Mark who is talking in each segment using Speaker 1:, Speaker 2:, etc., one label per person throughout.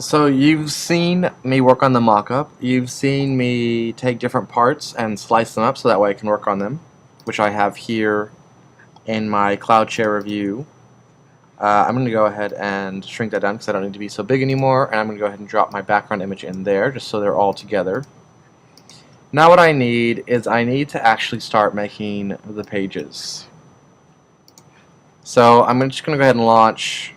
Speaker 1: So you've seen me work on the mock-up. You've seen me take different parts and slice them up so that way I can work on them, which I have here in my cloud share review. I'm going to go ahead and shrink that down because I don't need to be so big anymore, and I'm going to go ahead and drop my background image in there just so they're all together. Now what I need is I need to actually start making the pages. So I'm just going to go ahead and launch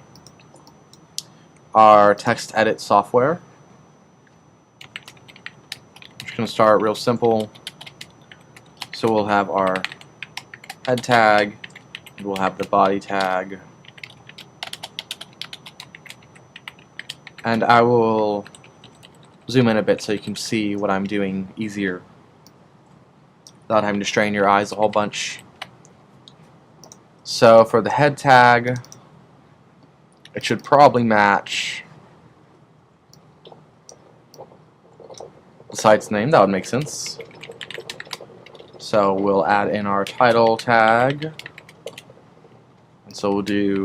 Speaker 1: our text edit software. I'm just going to start real simple. So we'll have our head tag, we'll have the body tag, and I will zoom in a bit so you can see what I'm doing easier without having to strain your eyes a whole bunch. So for the head tag, it should probably match the site's name. That would make sense. So we'll add in our title tag, and so we'll do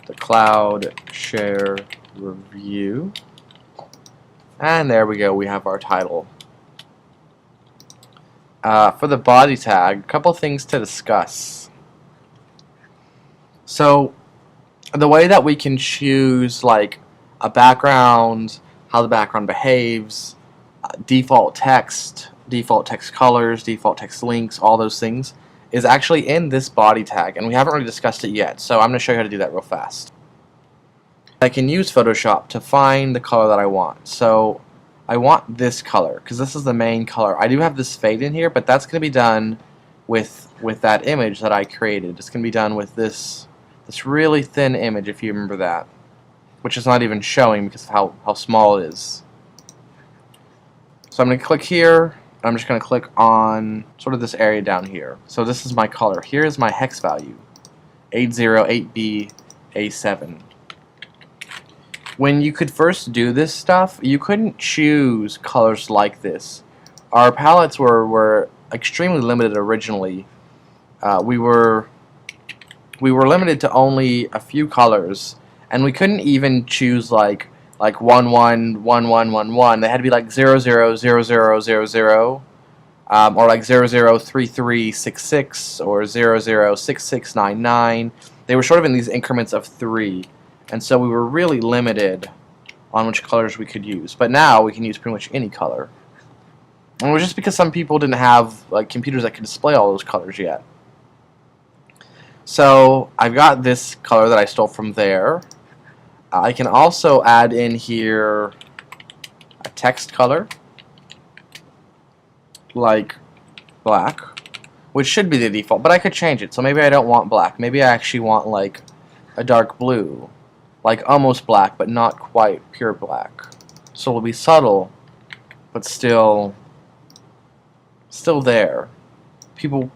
Speaker 1: the cloud share review, and there we go, we have our title. For the body tag, a couple things to discuss. So the way that we can choose like a background, how the background behaves, default text colors, default text links, all those things is actually in this body tag, and we haven't really discussed it yet, so I'm going to show you how to do that real fast. I can use Photoshop to find the color that I want. So I want this color because this is the main color. I do have this fade in here, but that's going to be done with that image that I created. It's going to be done with this really thin image, if you remember that, which is not even showing because of how small it is. So I'm going to click here, and I'm just going to click on sort of this area down here. So this is my color. Here is my hex value, 808B A7. When you could first do this stuff, you couldn't choose colors like this. Our palettes were extremely limited originally. We were limited to only a few colors, and we couldn't even choose like 111111. They had to be like 000000, or like 003366 or 006699. They were sort of in these increments of 3, and so we were really limited on which colors we could use. But now we can use pretty much any color. And it was just because some people didn't have like computers that could display all those colors yet. So I've got this color that I stole from there. I can also add in here a text color like black, which should be the default, but I could change it. So maybe I don't want black. Maybe I actually want like a dark blue, like almost black but not quite pure black. So it'll be subtle but still there.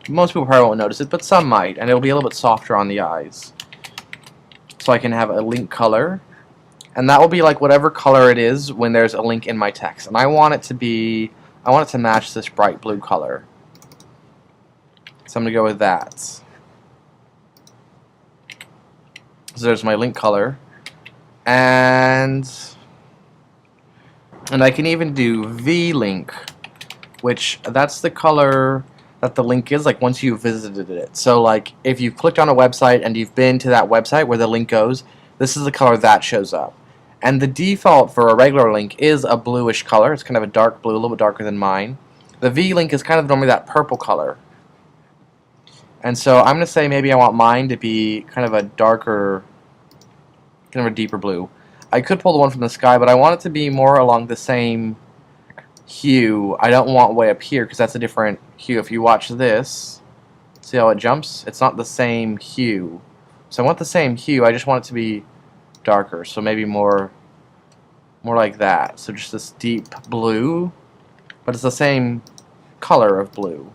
Speaker 1: Most people probably won't notice it, but some might, and it'll be a little bit softer on the eyes. So I can have a link color, and that will be like whatever color it is when there's a link in my text. And I want it to match this bright blue color. So I'm going to go with that. So there's my link color. And I can even do V-link, which that's the color that the link is like once you've visited it. So like if you've clicked on a website and you've been to that website where the link goes, this is the color that shows up. And the default for a regular link is a bluish color. It's kind of a dark blue, a little bit darker than mine. The V-link is kind of normally that purple color. And so I'm going to say maybe I want mine to be kind of a darker, kind of a deeper blue. I could pull the one from the sky, but I want it to be more along the same hue. I don't want way up here because that's a different hue. If you watch this, see how it jumps? It's not the same hue. So I want the same hue, I just want it to be darker. So maybe more like that. So just this deep blue, but it's the same color of blue.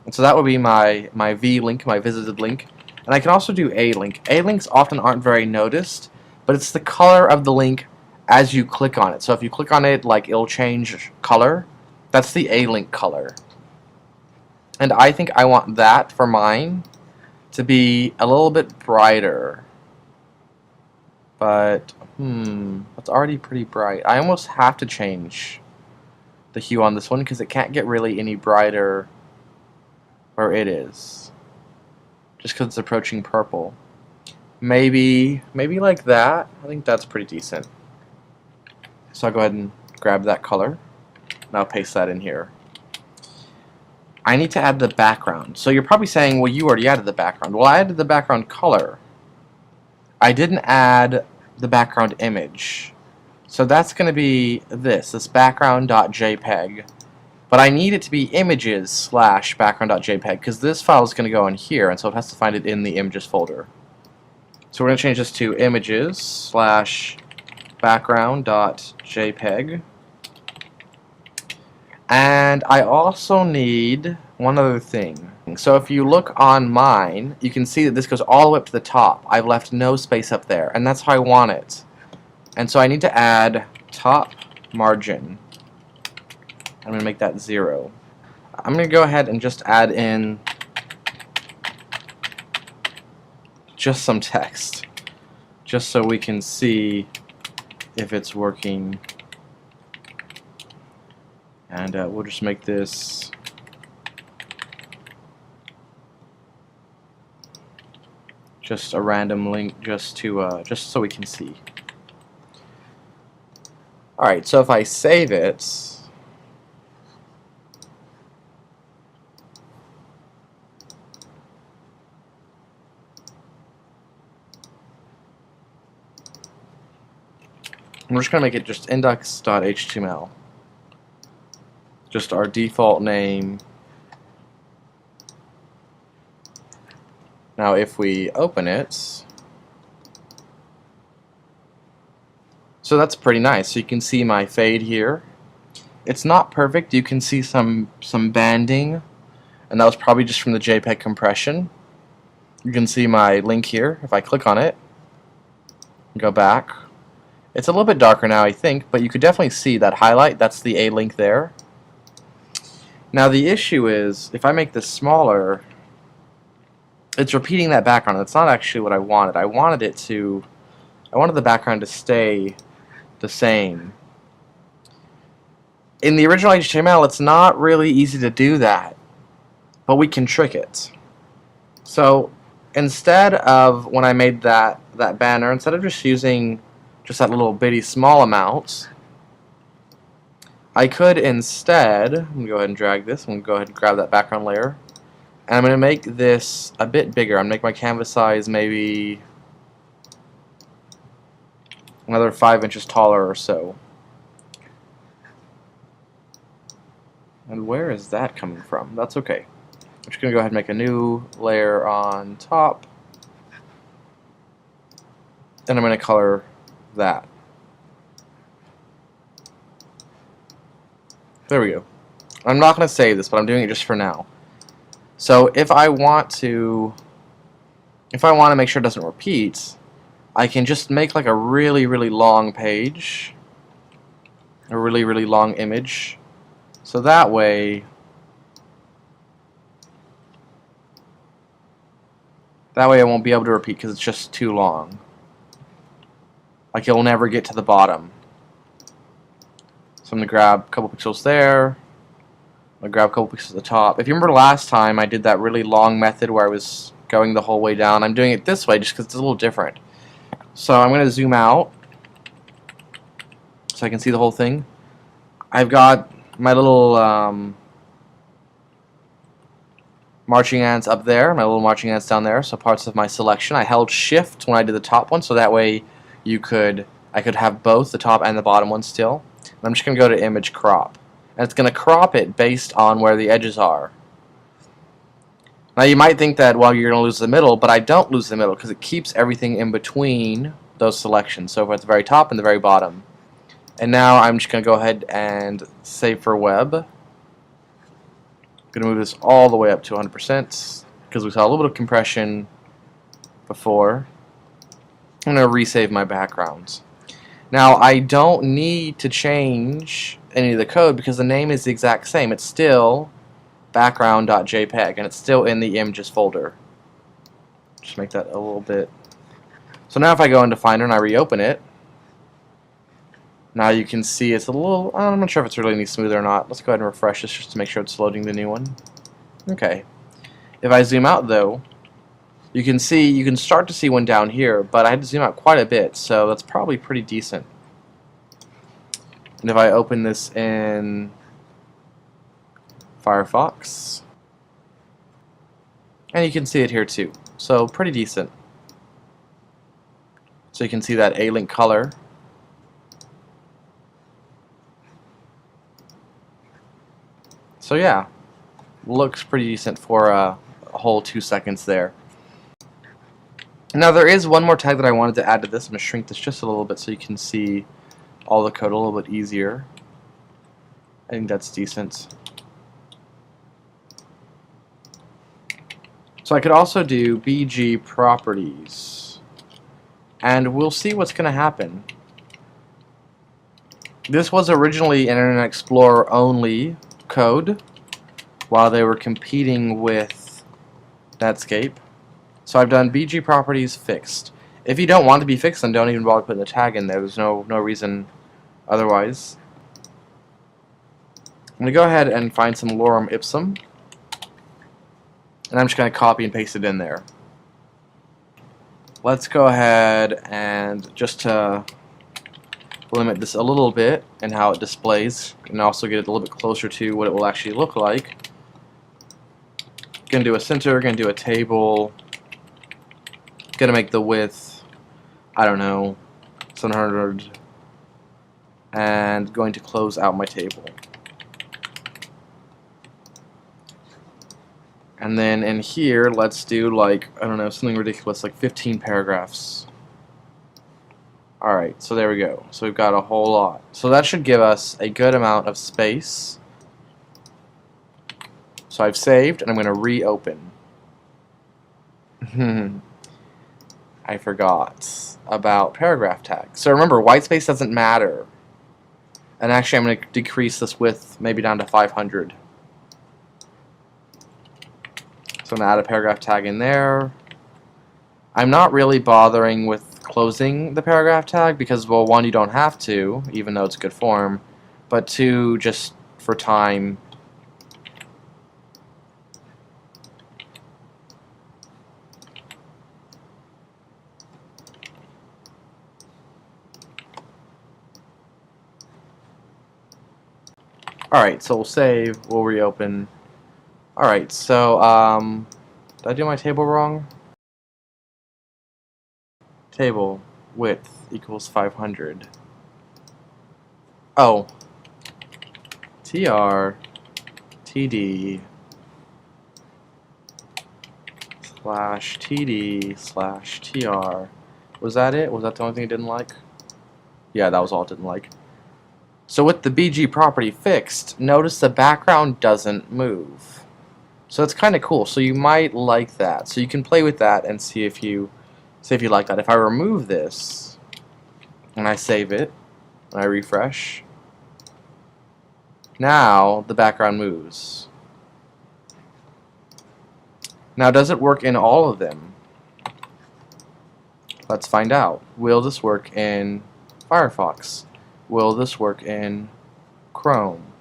Speaker 1: And so that would be my V-link, my visited link. And I can also do A-link. A-links often aren't very noticed, but it's the color of the link as you click on it. So if you click on it, like it'll change color. That's the A-link color. And I think I want that for mine to be a little bit brighter. But That's already pretty bright. I almost have to change the hue on this one because it can't get really any brighter where it is. Just because it's approaching purple. Maybe like that. I think that's pretty decent. So I'll go ahead and grab that color. And I'll paste that in here. I need to add the background. So you're probably saying, well, you already added the background. Well, I added the background color. I didn't add the background image. So that's going to be this background.jpg. But I need it to be images/background.jpg because this file is going to go in here, and so it has to find it in the images folder. So we're going to change this to images/background.jpg. And I also need one other thing. So if you look on mine, you can see that this goes all the way up to the top. I've left no space up there, and that's how I want it. And so I need to add top margin. I'm going to make that 0. I'm going to go ahead and just add in just some text, just so we can see if it's working. And we'll just make this just a random link, just so we can see. All right, so if I save it, we're just going to make it just index.html. Just our default name. Now if we open it, so that's pretty nice. So you can see my fade here. It's not perfect. You can see some banding, and that was probably just from the JPEG compression. You can see my link here. If I click on it, go back. It's a little bit darker now, I think, but you could definitely see that highlight. That's the A link there. Now the issue is, if I make this smaller, it's repeating that background. That's not actually what I wanted. I wanted the background to stay the same. In the original HTML, it's not really easy to do that, but we can trick it. So instead of, when I made that banner, instead of just using just that little bitty small amount, I could instead, I'm going to go ahead and drag this, I'm going to go ahead and grab that background layer, and I'm going to make this a bit bigger. I'm going to make my canvas size maybe another 5 inches taller or so. And where is that coming from? That's okay. I'm just going to go ahead and make a new layer on top, and I'm going to color that. There we go. I'm not going to save this, but I'm doing it just for now. So if I want to make sure it doesn't repeat, I can just make like a really long page, a really long image. So that way I won't be able to repeat because it's just too long. Like it'll never get to the bottom. So I'm going to grab a couple pixels there. I'm going to grab a couple pixels at the top. If you remember last time I did that really long method where I was going the whole way down, I'm doing it this way just because it's a little different. So I'm going to zoom out so I can see the whole thing. I've got my little marching ants up there, my little marching ants down there, so parts of my selection. I held shift when I did the top one, so that way I could have both the top and the bottom one still. And I'm just going to go to image crop, and it's going to crop it based on where the edges are. Now you might think that, well, you're going to lose the middle, but I don't lose the middle because it keeps everything in between those selections, so at the very top and the very bottom. And now I'm just going to go ahead and save for web. I'm going to move this all the way up to 100% because we saw a little bit of compression before. I'm going to resave my backgrounds. Now I don't need to change any of the code because the name is the exact same. It's still background.jpg and it's still in the images folder. Just make that a little bit. So now if I go into Finder and I reopen it, Now you can see it's a little, I'm not sure if it's really any smoother or not. Let's go ahead and refresh this just to make sure it's loading the new one. Okay. If I zoom out though, you can start to see one down here, but I had to zoom out quite a bit, so that's probably pretty decent. And if I open this in Firefox, and you can see it here too, so pretty decent. So you can see that A-Link color. So yeah, looks pretty decent for a whole 2 seconds there. Now there is one more tag that I wanted to add to this. I'm going to shrink this just a little bit so you can see all the code a little bit easier. I think that's decent. So I could also do BG properties, and we'll see what's going to happen. This was originally Internet Explorer only code while they were competing with Netscape. So I've done BG properties fixed. If you don't want to be fixed, then don't even bother putting the tag in there. There's no reason otherwise. I'm going to go ahead and find some lorem ipsum, and I'm just going to copy and paste it in there. Let's go ahead and just to limit this a little bit and how it displays, and also get it a little bit closer to what it will actually look like. Going to do a center, going to do a table, going to make the width, I don't know, 700, and going to close out my table. And then in here, let's do like, I don't know, something ridiculous, like 15 paragraphs. Alright, so there we go. So we've got a whole lot. So that should give us a good amount of space. So I've saved, and I'm going to reopen. I forgot about paragraph tags. So remember, white space doesn't matter. And actually, I'm going to decrease this width maybe down to 500. So I'm going to add a paragraph tag in there. I'm not really bothering with closing the paragraph tag because, well, one, you don't have to, even though it's good form, but two, just for time. Alright, so we'll save, we'll reopen. Alright, so, did I do my table wrong? Table width equals 500. Oh. tr td slash td slash tr. Was that it? Was that the only thing it didn't like? Yeah, that was all it didn't like. So with the BG property fixed, notice the background doesn't move. So it's kind of cool. So you might like that. So you can play with that and see if you like that. If I remove this and I save it and I refresh, now the background moves. Now does it work in all of them? Let's find out. Will this work in Firefox? Will this work in Chrome?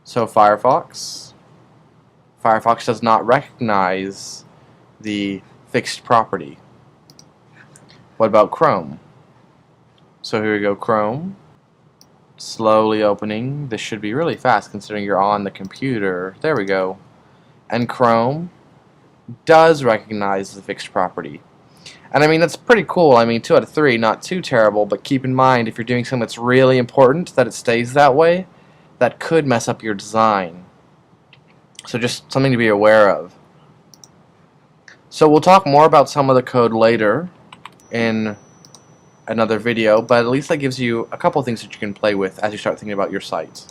Speaker 1: So Firefox does not recognize the fixed property. What about Chrome? So here we go, Chrome. Slowly opening. This should be really fast considering you're on the computer. There we go. And Chrome does recognize the fixed property. And I mean, that's pretty cool. I mean, 2 out of 3, not too terrible, but keep in mind, if you're doing something that's really important, that it stays that way, that could mess up your design. So just something to be aware of. So we'll talk more about some of the code later in another video, but at least that gives you a couple things that you can play with as you start thinking about your site.